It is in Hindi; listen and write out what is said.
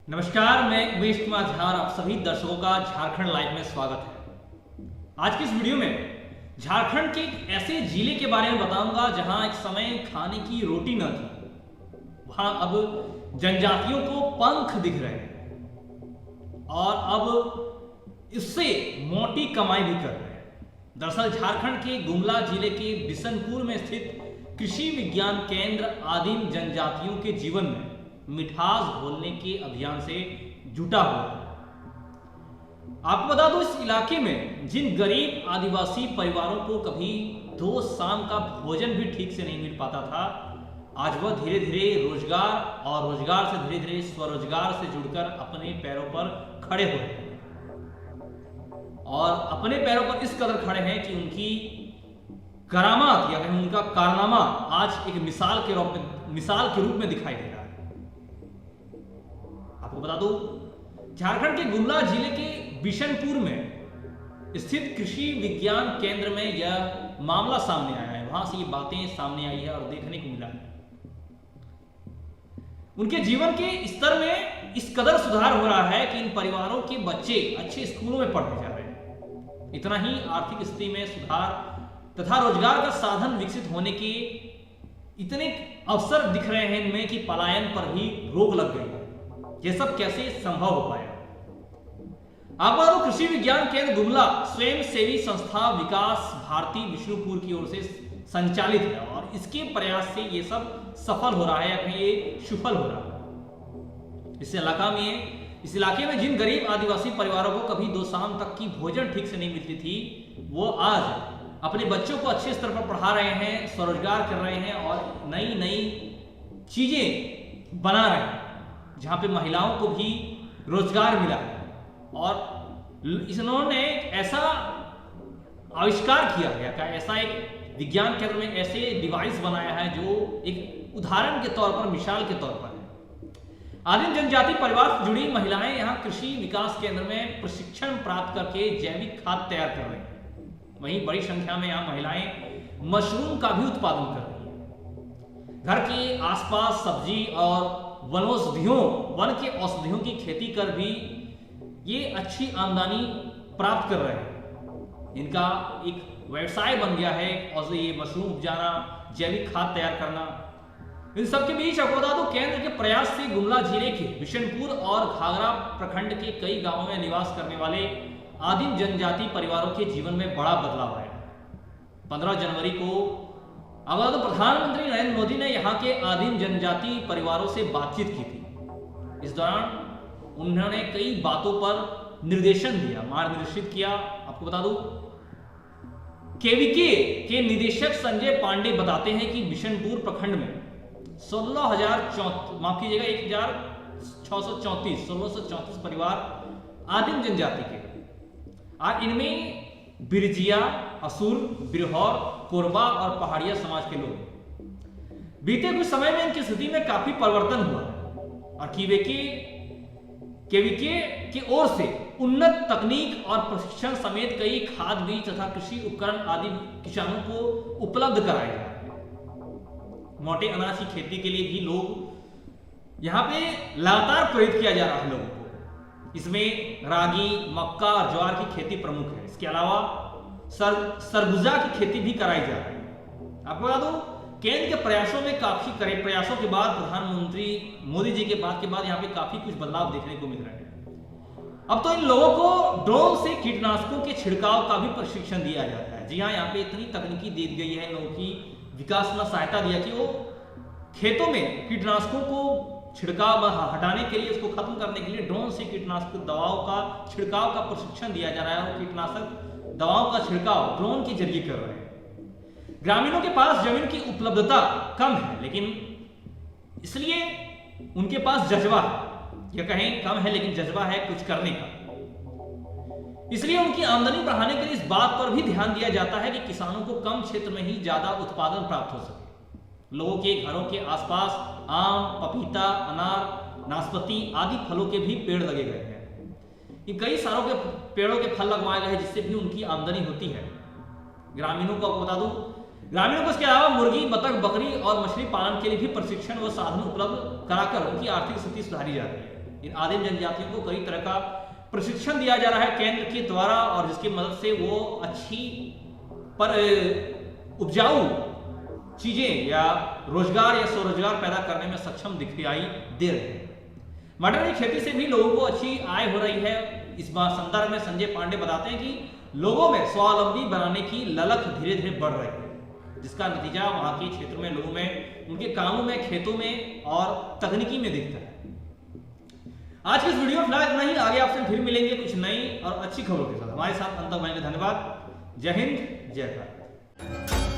नमस्कार, मैं उमेश कुमार झा और आप सभी दर्शकों का झारखंड लाइव में स्वागत है। आज की इस वीडियो में झारखंड के एक ऐसे जिले के बारे में बताऊंगा जहां एक समय खाने की रोटी न थी, वहां अब जनजातियों को पंख दिख रहे हैं और अब इससे मोटी कमाई भी कर रहे हैं। दरअसल झारखंड के गुमला जिले के बिशनपुर में स्थित कृषि विज्ञान केंद्र आदिम जनजातियों के जीवन में मिठास घोलने के अभियान से जुटा हुआ है। आपको बता दो, इस इलाके में जिन गरीब आदिवासी परिवारों को कभी दो शाम का भोजन भी ठीक से नहीं मिल पाता था, आज वह धीरे धीरे रोजगार और रोजगार से धीरे धीरे स्वरोजगार से जुड़कर अपने पैरों पर खड़े हो रहे हैं और अपने पैरों पर इस कदर खड़े हैं कि उनकी करामात या कहीं उनका कारनामा आज एक मिसाल के रूप में दिखाई दे रहा है। आपको बता दूं, झारखंड के गुमला जिले के बिशनपुर में स्थित कृषि विज्ञान केंद्र में यह मामला सामने आया है। वहां से ये बातें सामने आई है और देखने को मिला है। उनके जीवन के स्तर में इस कदर सुधार हो रहा है कि इन परिवारों के बच्चे अच्छे स्कूलों में पढ़ने जा रहे हैं। इतना ही आर्थिक स्थिति में सुधार तथा रोजगार का साधन विकसित होने के इतने अवसर दिख रहे हैं इनमें कि पलायन पर भी रोक लग गई है। यह सब कैसे संभव हो पाया? आपको कृषि विज्ञान केंद्र गुमला स्वयं सेवी संस्था विकास भारती विष्णुपुर की ओर से संचालित है और इसके प्रयास से यह सब सफल हो रहा है या कहीं ये सफल हो रहा है। इस इलाके में जिन गरीब आदिवासी परिवारों को कभी दो शाम तक की भोजन ठीक से नहीं मिलती थी, वो आज अपने बच्चों को अच्छे स्तर पर पढ़ा रहे हैं, स्वरोजगार कर रहे हैं और नई नई चीजें बना रहे हैं, जहां पे महिलाओं को भी रोजगार मिला है। और इन्होंने ऐसा आविष्कार किया गया का ऐसा एक विज्ञान केंद्र में ऐसे डिवाइस बनाया है जो एक उदाहरण के तौर पर, मिसाल के तौर पर है। आदिम जनजाति परिवार से जुड़ी महिलाएं यहां कृषि विकास केंद्र में प्रशिक्षण प्राप्त करके जैविक खाद तैयार कर रही हैं। वहीं बड़ी संख्या में यहां महिलाएं मशरूम का भी उत्पादन कर रही हैं। घर के आसपास सब्जी और वन के औषधियों की खेती कर भी ये अच्छी आमदनी प्राप्त कर रहे हैं। इनका एक व्यवसाय बन गया है और ये मशरूम उपजाना, जैविक खाद तैयार करना। इन सबके बीच आपको बता दो, केंद्र के प्रयास से गुमला जिले के बिशनपुर और घाघरा प्रखंड के कई गांवों में निवास करने वाले आदिम जनजाति परिवारों के जीवन में बड़ा बदलाव आया। 15 जनवरी को अगर तो प्रधानमंत्री नरेंद्र मोदी ने यहाँ के आदिम जनजाति परिवारों से बातचीत की थी। इस दौरान उन्होंने कई बातों पर निर्देशन दिया, मार्गदर्शित किया। आपको बता दूं, केवीके के निदेशक संजय पांडे बताते हैं कि बिशनपुर प्रखंड में 1634 परिवार आदिम जनजाति के और इनमें बिरजिया, असुर, बिरहौर, कोरबा और पहाड़िया समाज के लोग। बीते कुछ समय में इनकी स्थिति में काफी परिवर्तन हुआ और केवीके की ओर से उन्नत तकनीक और प्रशिक्षण समेत कई खाद बीज तथा कृषि उपकरण आदि किसानों को उपलब्ध कराए जा रहे हैं। मोटे अनाज की खेती के लिए भी लोग यहाँ पे लगातार प्रेरित किया जा रहा है लोगों को। इसमें रागी, मक्का और ज्वार की खेती प्रमुख है। इसके अलावा सरगुजा की खेती भी कराई जा रही है। आपको बता दूं, केंद्र के प्रयासों में काफी प्रयासों के बाद प्रधानमंत्री मोदी जी के बाद यहाँ पे काफी कुछ बदलाव देखने को मिल रहे हैं। अब तो इन लोगों को ड्रोन से कीटनाशकों के छिड़काव का भी प्रशिक्षण दिया जाता है। जी हाँ, यहाँ पे इतनी तकनीकी दी गई है, लोगों की विकास में सहायता दिया कि वो खेतों में कीटनाशकों को छिड़काव हटाने के लिए, उसको खत्म करने के लिए ड्रोन से कीटनाशक दवाओं का छिड़काव का प्रशिक्षण दिया जा रहा है और कीटनाशक दवाओं का छिड़काव ड्रोन के जरिए कर रहे हैं। ग्रामीणों के पास जमीन की उपलब्धता कम है, लेकिन इसलिए उनके पास जज्बा है, या कहें कम है लेकिन जज्बा है कुछ करने का। इसलिए उनकी आमदनी बढ़ाने के लिए इस बात पर भी ध्यान दिया जाता है कि किसानों को कम क्षेत्र में ही ज्यादा उत्पादन प्राप्त हो सके। लोगों के घरों के आसपास आम, पपीता, अनार, नाशपाती आदि फलों के भी पेड़ लगे गए हैं। ये कई सारों के पेड़ों के फल लगवाए गए हैं, जिससे भी उनकी आमदनी होती है। ग्रामीणों को बता दूं, ग्रामीणों को इसके अलावा मुर्गी, बतख, बकरी और मछली पालन के लिए भी प्रशिक्षण व साधन उपलब्ध कराकर उनकी आर्थिक स्थिति सुधारी जा रही है। इन आदिम जनजातियों को कई तरह का प्रशिक्षण दिया जा रहा है केंद्र के द्वारा, और जिसकी मदद से वो अच्छी पर उपजाऊ चीजें या रोजगार या स्वरोजगार पैदा करने में सक्षम दिखाई दे रहे हैं। मटर की खेती से भी लोगों को अच्छी आय हो रही है। इस संदर्भ में संजय पांडे बताते हैं कि लोगों में स्वावलंबी बनाने की ललक धीरे धीरे बढ़ रही है, जिसका नतीजा वहां के क्षेत्रों में लोगों में, उनके कामों में, खेतों में और तकनीकी में दिखता है। आज की इस वीडियो में फिलहाल इतना ही। आगे आपसे फिर मिलेंगे कुछ नई और अच्छी खबरों के साथ। हमारे साथ अंत तक रहने के लिए धन्यवाद। जय हिंद, जय भारत।